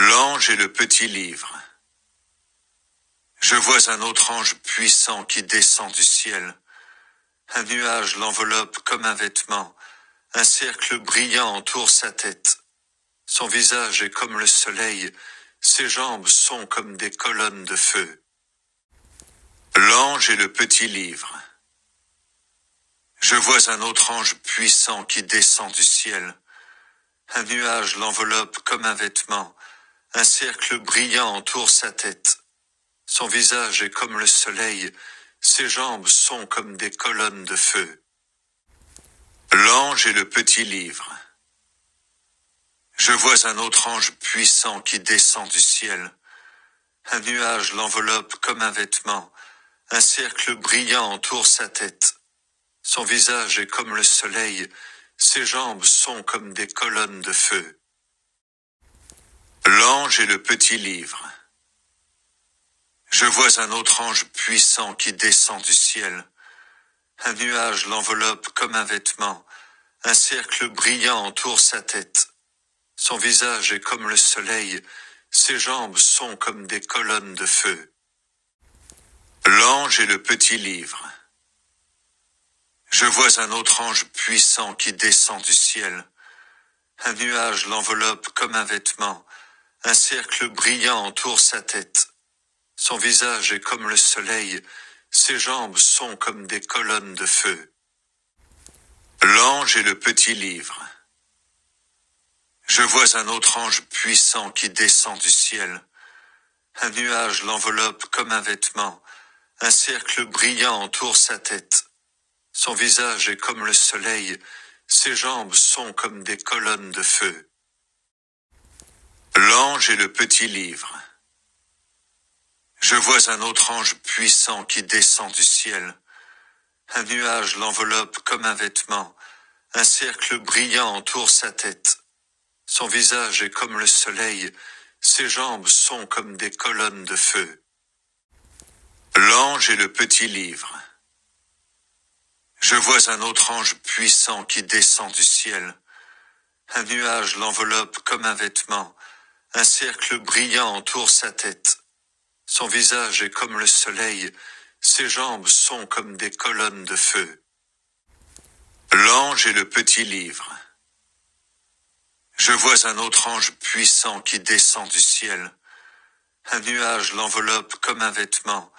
L'ange et le petit livre. Je vois un autre ange puissant qui descend du ciel. Un nuage l'enveloppe comme un vêtement. Un cercle brillant entoure sa tête. Son visage est comme le soleil. Ses jambes sont comme des colonnes de feu. L'ange et le petit livre. Je vois un autre ange puissant qui descend du ciel. Un nuage l'enveloppe comme un vêtement. Un cercle brillant entoure sa tête. Son visage est comme le soleil. Ses jambes sont comme des colonnes de feu. L'ange et le petit livre. Je vois un autre ange puissant qui descend du ciel. Un nuage l'enveloppe comme un vêtement. Un cercle brillant entoure sa tête. Son visage est comme le soleil. Ses jambes sont comme des colonnes de feu. L'ange et le petit livre. Je vois un autre ange puissant qui descend du ciel. Un nuage l'enveloppe comme un vêtement. Un cercle brillant entoure sa tête. Son visage est comme le soleil. Ses jambes sont comme des colonnes de feu. L'ange et le petit livre. Je vois un autre ange puissant qui descend du ciel. Un nuage l'enveloppe comme un vêtement. Un cercle brillant entoure sa tête. Son visage est comme le soleil. Ses jambes sont comme des colonnes de feu. L'ange et le petit livre. Je vois un autre ange puissant qui descend du ciel. Un nuage l'enveloppe comme un vêtement. Un cercle brillant entoure sa tête. Son visage est comme le soleil. Ses jambes sont comme des colonnes de feu. L'ange et le petit livre. Je vois un autre ange puissant qui descend du ciel. Un nuage l'enveloppe comme un vêtement. Un cercle brillant entoure sa tête. Son visage est comme le soleil. Ses jambes sont comme des colonnes de feu. L'ange et le petit livre. Je vois un autre ange puissant qui descend du ciel. Un nuage l'enveloppe comme un vêtement. Un cercle brillant entoure sa tête. Son visage est comme le soleil. Ses jambes sont comme des colonnes de feu. L'ange et le petit livre. Je vois un autre ange puissant qui descend du ciel. Un nuage l'enveloppe comme un vêtement.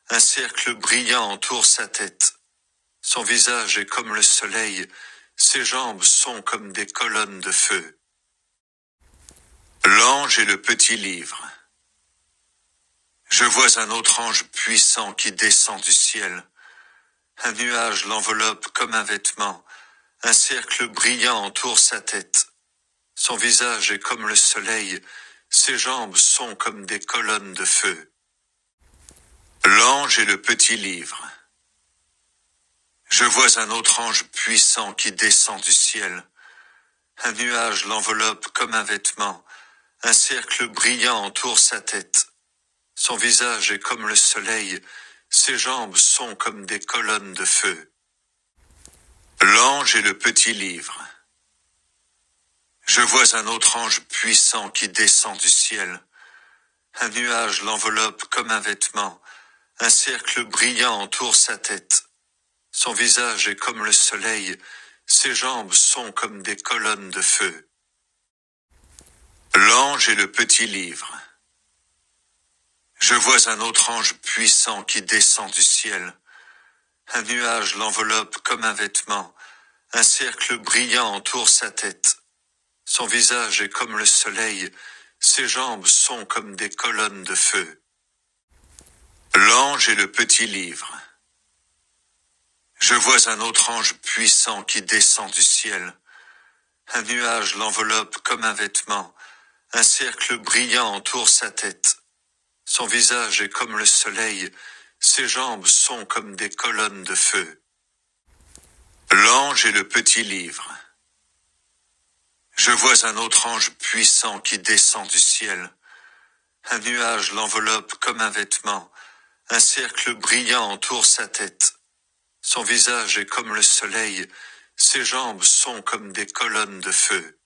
Un cercle brillant entoure sa tête. Son visage est comme le soleil. Ses jambes sont comme des colonnes de feu. L'ange et le petit livre. Je vois un autre ange puissant qui descend du ciel. Un nuage l'enveloppe comme un vêtement. Un cercle brillant entoure sa tête. Son visage est comme le soleil. Ses jambes sont comme des colonnes de feu. L'ange et le petit livre. Je vois un autre ange puissant qui descend du ciel. Un nuage l'enveloppe comme un vêtement. Un cercle brillant entoure sa tête. Son visage est comme le soleil. Ses jambes sont comme des colonnes de feu. L'ange et le petit livre. Je vois un autre ange puissant qui descend du ciel. Un nuage l'enveloppe comme un vêtement. Un cercle brillant entoure sa tête. Son visage est comme le soleil. Ses jambes sont comme des colonnes de feu. L'ange et le petit livre. Je vois un autre ange puissant qui descend du ciel. Un nuage l'enveloppe comme un vêtement. Un cercle brillant entoure sa tête. Son visage est comme le soleil. Ses jambes sont comme des colonnes de feu. L'ange et le petit livre. Je vois un autre ange puissant qui descend du ciel. Un nuage l'enveloppe comme un vêtement. Un cercle brillant entoure sa tête. Son visage est comme le soleil. Ses jambes sont comme des colonnes de feu. L'ange et le petit livre. Je vois un autre ange puissant qui descend du ciel. Un nuage l'enveloppe comme un vêtement. Un cercle brillant entoure sa tête. Son visage est comme le soleil. Ses jambes sont comme des colonnes de feu.